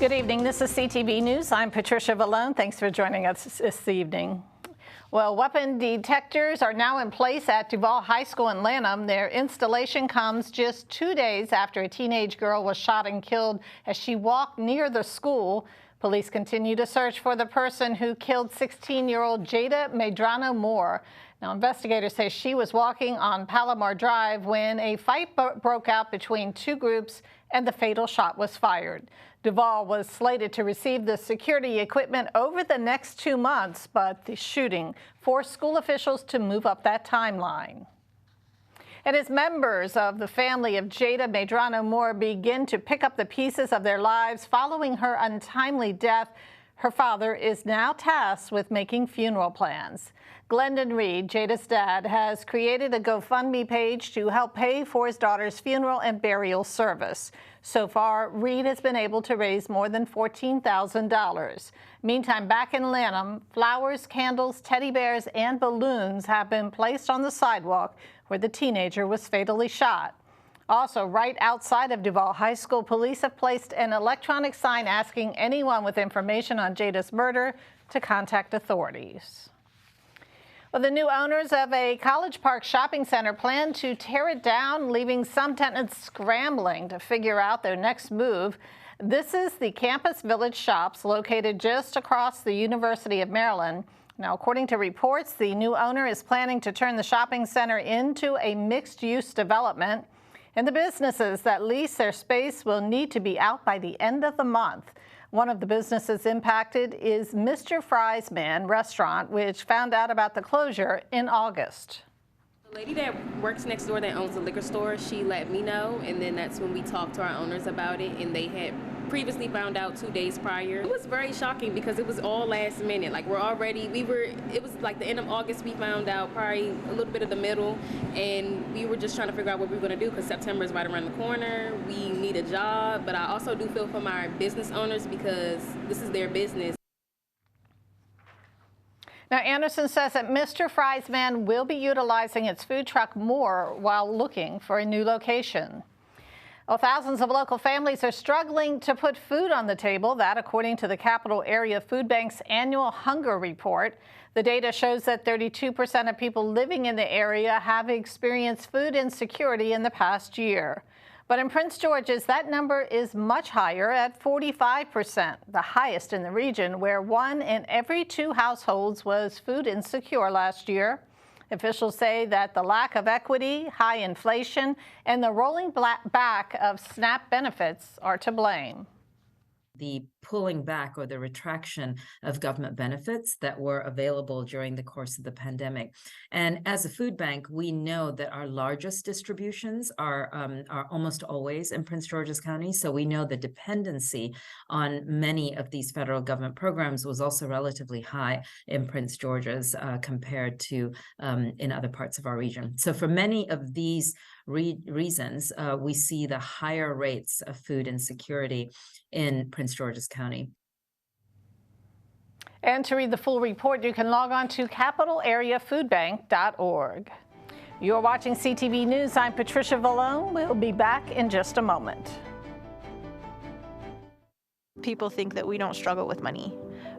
Good evening. This is CTV News. I'm Patricia Vallone. Thanks for joining us this evening. Well, weapon detectors are now in place at Duval High School in Lanham. Their installation comes just 2 days after a teenage girl was shot and killed as she walked near the school. Police continue to search for the person who killed 16-year-old Jada Medrano Moore. Now, investigators say she was walking on Palomar Drive when a fight broke out between two groups and the fatal shot was fired. Duval was slated to receive the security equipment over the next 2 months, but the shooting forced school officials to move up that timeline. And as members of the family of Jada Medrano Moore begin to pick up the pieces of their lives following her untimely death, her father is now tasked with making funeral plans. Glendon Reed, Jada's dad, has created a GoFundMe page to help pay for his daughter's funeral and burial service. So far, Reed has been able to raise more than $14,000. Meantime, back in Lanham, flowers, candles, teddy bears, and balloons have been placed on the sidewalk where the teenager was fatally shot. Also, right outside of Duval High School, police have placed an electronic sign asking anyone with information on Jada's murder to contact authorities. Well, the new owners of a College Park shopping center plan to tear it down, leaving some tenants scrambling to figure out their next move. This is the Campus Village Shops located just across the University of Maryland. Now, according to reports, the new owner is planning to turn the shopping center into a mixed-use development, and the businesses that lease their space will need to be out by the end of the month. One of the businesses impacted is Mr. Fry's Man restaurant, which found out about the closure in August. The lady that works next door that owns the liquor store, she let me know, and then that's when we talked to our owners about it, and they had previously found out 2 days prior. It was very shocking because it was all last minute. Like it was like the end of August we found out, probably a little bit of the middle, and we were just trying to figure out what we were going to do because September is right around the corner. We need a job, but I also do feel for my business owners because this is their business. Now, Anderson says that Mr. Fry's Man will be utilizing its food truck more while looking for a new location. Well, thousands of local families are struggling to put food on the table. That, according to the Capital Area Food Bank's annual hunger report. The data shows that 32% of people living in the area have experienced food insecurity in the past year. But in Prince George's, that number is much higher at 45%, the highest in the region, where 1 in every 2 households was food insecure last year. Officials say that the lack of equity, high inflation, and the rolling back of SNAP benefits are to blame. The pulling back or the retraction of government benefits that were available during the course of the pandemic. And as a food bank, we know that our largest distributions are almost always in Prince George's County. So we know the dependency on many of these federal government programs was also relatively high in Prince George's compared to in other parts of our region. So for many of these reasons, we see the higher rates of food insecurity in Prince George's County. And to read the full report, you can log on to capitalareafoodbank.org. You're watching CTV News. I'm Patricia Vallone. We'll be back in just a moment. People think that we don't struggle with money,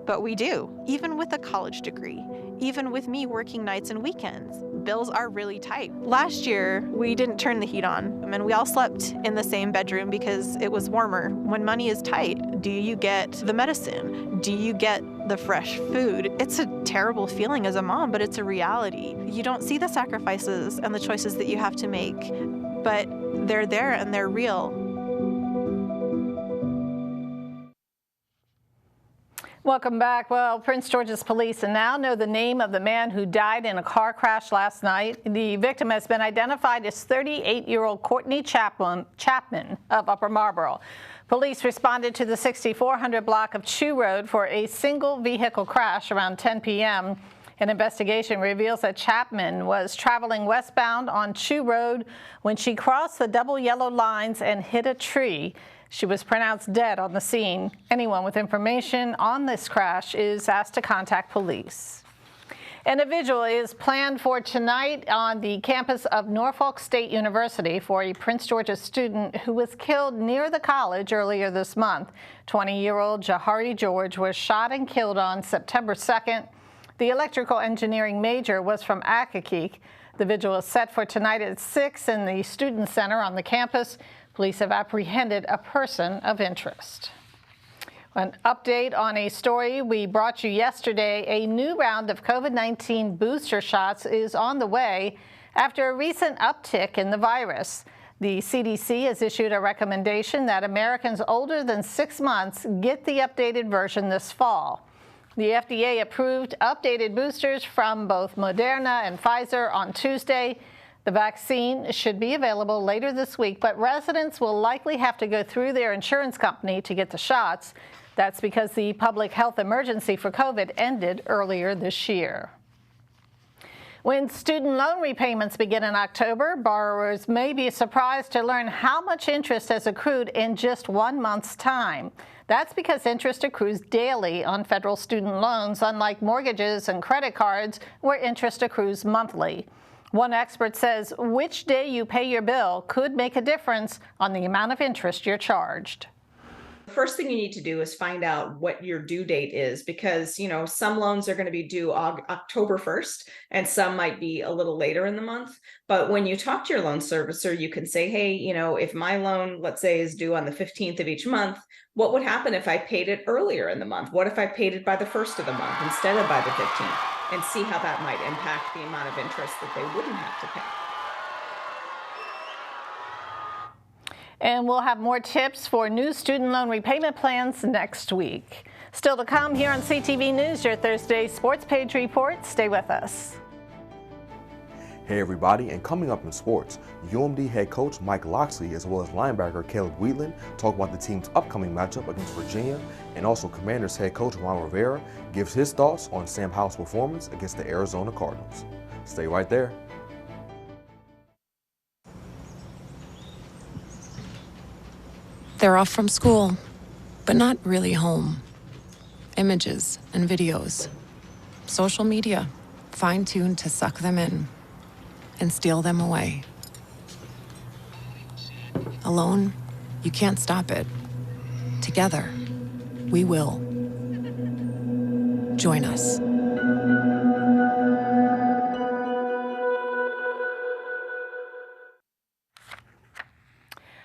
but we do, even with a college degree, even with me working nights and weekends. Bills are really tight. Last year, we didn't turn the heat on, and we all slept in the same bedroom because it was warmer. When money is tight, do you get the medicine? Do you get the fresh food? It's a terrible feeling as a mom, but it's a reality. You don't see the sacrifices and the choices that you have to make, but they're there and they're real. Welcome back. Well, Prince George's police now know the name of the man who died in a car crash last night. The victim has been identified as 38-year-old Courtney Chapman of Upper Marlboro. Police responded to the 6400 block of Chew Road for a single vehicle crash around 10 p.m. An investigation reveals that Chapman was traveling westbound on Chew Road when she crossed the double yellow lines and hit a tree. She was pronounced dead on the scene. Anyone with information on this crash is asked to contact police. And a vigil is planned for tonight on the campus of Norfolk State University for a Prince George's student who was killed near the college earlier this month. 20-year-old Jahari George was shot and killed on September 2nd. The electrical engineering major was from Accokeek. The vigil is set for tonight at 6 in the Student Center on the campus. Police have apprehended a person of interest. An update on a story we brought you yesterday. A new round of COVID-19 booster shots is on the way after a recent uptick in the virus. The CDC has issued a recommendation that Americans older than 6 months get the updated version this fall. The FDA approved updated boosters from both Moderna and Pfizer on Tuesday. The vaccine should be available later this week, but residents will likely have to go through their insurance company to get the shots. That's because the public health emergency for COVID ended earlier this year. When student loan repayments begin in October, borrowers may be surprised to learn how much interest has accrued in just 1 month's time. That's because interest accrues daily on federal student loans, unlike mortgages and credit cards, where interest accrues monthly. One expert says which day you pay your bill could make a difference on the amount of interest you're charged. The first thing you need to do is find out what your due date is, because some loans are going to be due October 1st and some might be a little later in the month. But when you talk to your loan servicer, you can say, hey, if my loan, let's say, is due on the 15th of each month, what would happen if I paid it earlier in the month? What if I paid it by the 1st of the month instead of by the 15th? And see how that might impact the amount of interest that they wouldn't have to pay. And we'll have more tips for new student loan repayment plans next week. Still to come here on CTV News, your Thursday Sports Page Report. Stay with us. Hey everybody, and coming up in sports, UMD head coach Mike Loxley as well as linebacker Caleb Wheatland talk about the team's upcoming matchup against Virginia, and also Commanders head coach Ron Rivera gives his thoughts on Sam Howell's performance against the Arizona Cardinals. Stay right there. They're off from school, but not really home. Images and videos. Social media, fine-tuned to suck them in and steal them away. Alone, you can't stop it. Together, we will. Join us.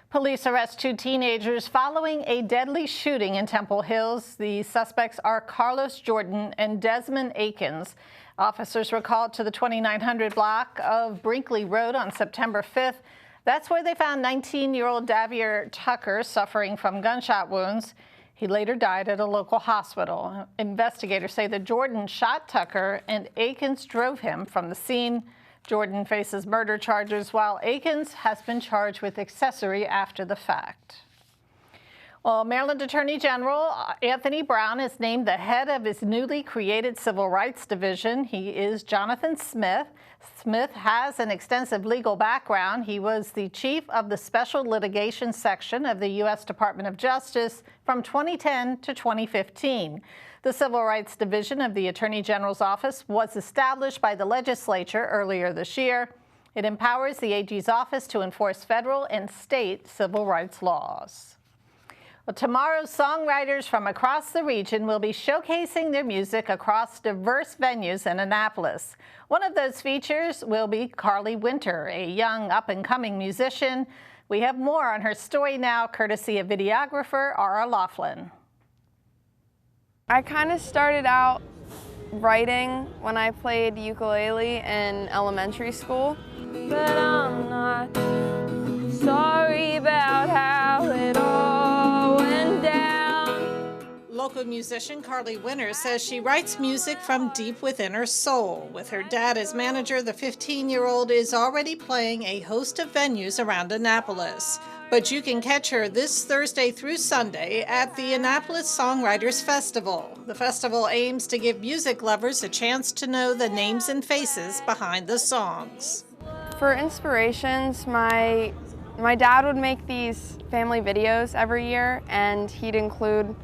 Police arrest 2 teenagers following a deadly shooting in Temple Hills. The suspects are Carlos Jordan and Desmond Akins. Officers were called to the 2900 block of Brinkley Road on September 5th. That's where they found 19-year-old Davier Tucker suffering from gunshot wounds. He later died at a local hospital. Investigators say that Jordan shot Tucker and Akins drove him from the scene. Jordan faces murder charges, while Akins has been charged with accessory after the fact. Well, Maryland Attorney General Anthony Brown is named the head of his newly created Civil Rights Division. He is Jonathan Smith. Smith has an extensive legal background. He was the chief of the Special Litigation Section of the U.S. Department of Justice from 2010 to 2015. The Civil Rights Division of the Attorney General's Office was established by the legislature earlier this year. It empowers the AG's office to enforce federal and state civil rights laws. Well, tomorrow's songwriters from across the region will be showcasing their music across diverse venues in Annapolis. One of those features will be Carly Winter, a young up-and-coming musician. We have more on her story now, courtesy of videographer Ara Laughlin. I kind of started out writing when I played ukulele in elementary school. But I'm not sorry about how it all went down. Local musician Carly Winter says she writes music from deep within her soul. With her dad as manager, the 15-year-old is already playing a host of venues around Annapolis. But you can catch her this Thursday through Sunday at the Annapolis Songwriters Festival. The festival aims to give music lovers a chance to know the names and faces behind the songs. For inspirations, my dad would make these family videos every year, and he'd include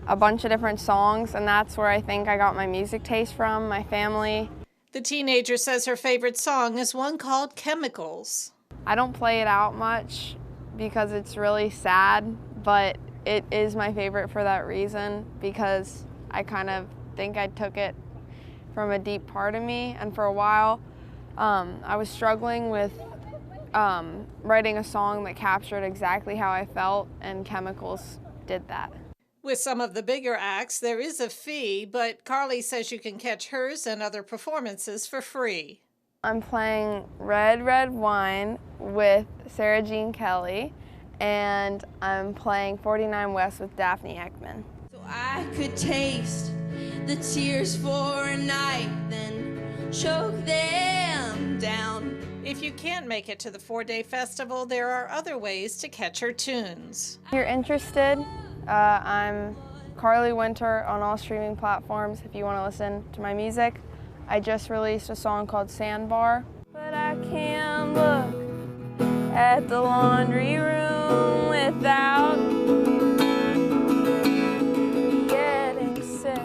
a bunch of different songs, and that's where I think I got my music taste from, my family. The teenager says her favorite song is one called Chemicals. I don't play it out much because it's really sad, but it is my favorite for that reason, because I kind of think I took it from a deep part of me, and for a while I was struggling with writing a song that captured exactly how I felt, and Chemicals did that. With some of the bigger acts, there is a fee, but Carly says you can catch hers and other performances for free. I'm playing Red, Red Wine with Sarah Jean Kelly, and I'm playing 49 West with Daphne Ekman. So I could taste the tears for a night, then choke them down. If you can't make it to the 4-day festival, there are other ways to catch her tunes. If you're interested, I'm Carly Winter on all streaming platforms if you want to listen to my music. I just released a song called Sandbar. But I can't look at the laundry room without getting sick.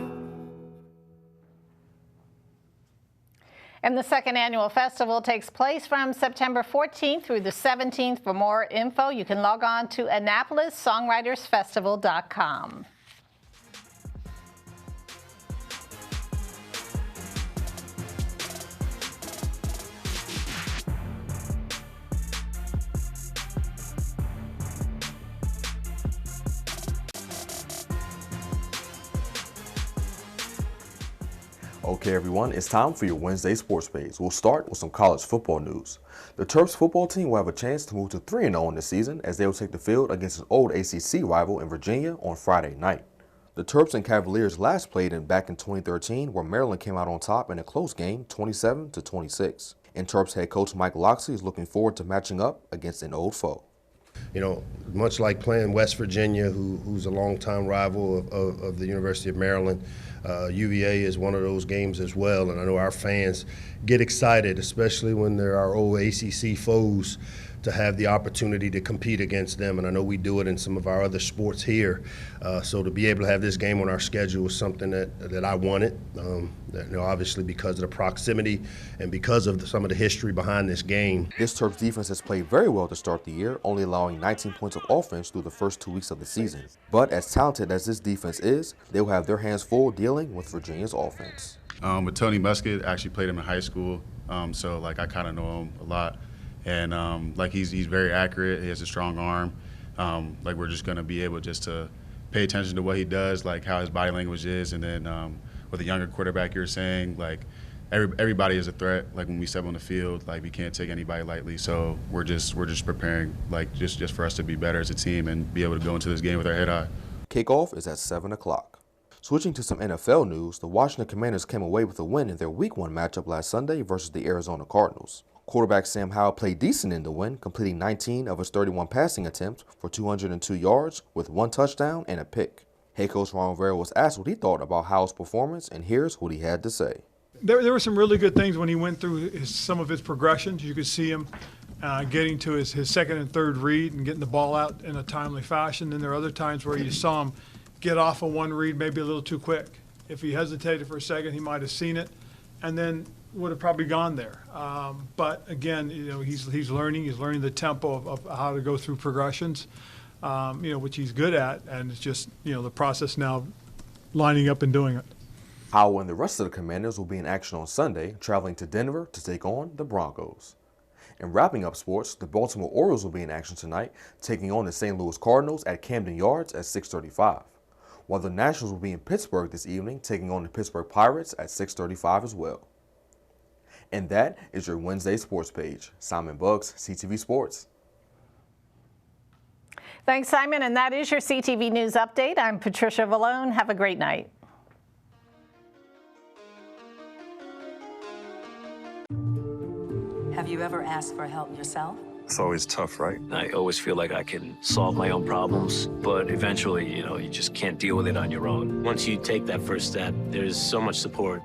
And the second annual festival takes place from September 14th through the 17th. For more info, you can log on to AnnapolisSongwritersFestival.com. Okay, everyone, it's time for your Wednesday sports page. We'll start with some college football news. The Terps football team will have a chance to move to 3-0 in the season as they will take the field against an old ACC rival in Virginia on Friday night. The Terps and Cavaliers last played back in 2013, where Maryland came out on top in a close game, 27-26. And Terps head coach Mike Locksley is looking forward to matching up against an old foe. You know, much like playing West Virginia, who's a longtime rival of the University of Maryland, UVA is one of those games as well, and I know our fans get excited, especially when they're our old ACC foes, to have the opportunity to compete against them, and I know we do it in some of our other sports here. So to be able to have this game on our schedule was something that I wanted, obviously because of the proximity and because of some of the history behind this game. This Terps defense has played very well to start the year, only allowing 19 points of offense through the first 2 weeks of the season. But as talented as this defense is, they will have their hands full dealing with Virginia's offense. With Tony Muskett, I actually played him in high school, so I kind of know him a lot. And he's very accurate. He has a strong arm. We're just going to be able just to pay attention to what he does, like how his body language is, and then with a younger quarterback, you're saying everybody is a threat. Like when we step on the field, we can't take anybody lightly. So we're just preparing just for us to be better as a team and be able to go into this game with our head high. Kickoff is at 7 o'clock. Switching to some NFL news, the Washington Commanders came away with a win in their Week 1 matchup last Sunday versus the Arizona Cardinals. Quarterback Sam Howell played decent in the win, completing 19 of his 31 passing attempts for 202 yards with 1 touchdown and a pick. Head coach Ron Rivera was asked what he thought about Howell's performance, and here's what he had to say. There were some really good things when he went through some of his progressions. You could see him getting to his second and third read and getting the ball out in a timely fashion. Then there are other times where you saw him get off of one read maybe a little too quick. If he hesitated for a second, he might have seen it and then would have probably gone there. But again, he's learning the tempo of how to go through progressions, which he's good at, and it's just, the process now lining up and doing it. Howell and the rest of the Commanders will be in action on Sunday, traveling to Denver to take on the Broncos. And wrapping up sports, the Baltimore Orioles will be in action tonight, taking on the St. Louis Cardinals at Camden Yards at 6:35, while the Nationals will be in Pittsburgh this evening, taking on the Pittsburgh Pirates at 6:35 as well. And that is your Wednesday sports page. Simon Buggs, CTV Sports. Thanks, Simon. And that is your CTV News Update. I'm Patricia Vallone. Have a great night. Have you ever asked for help yourself? It's always tough, right? I always feel like I can solve my own problems, but eventually, you just can't deal with it on your own. Once you take that first step, there's so much support.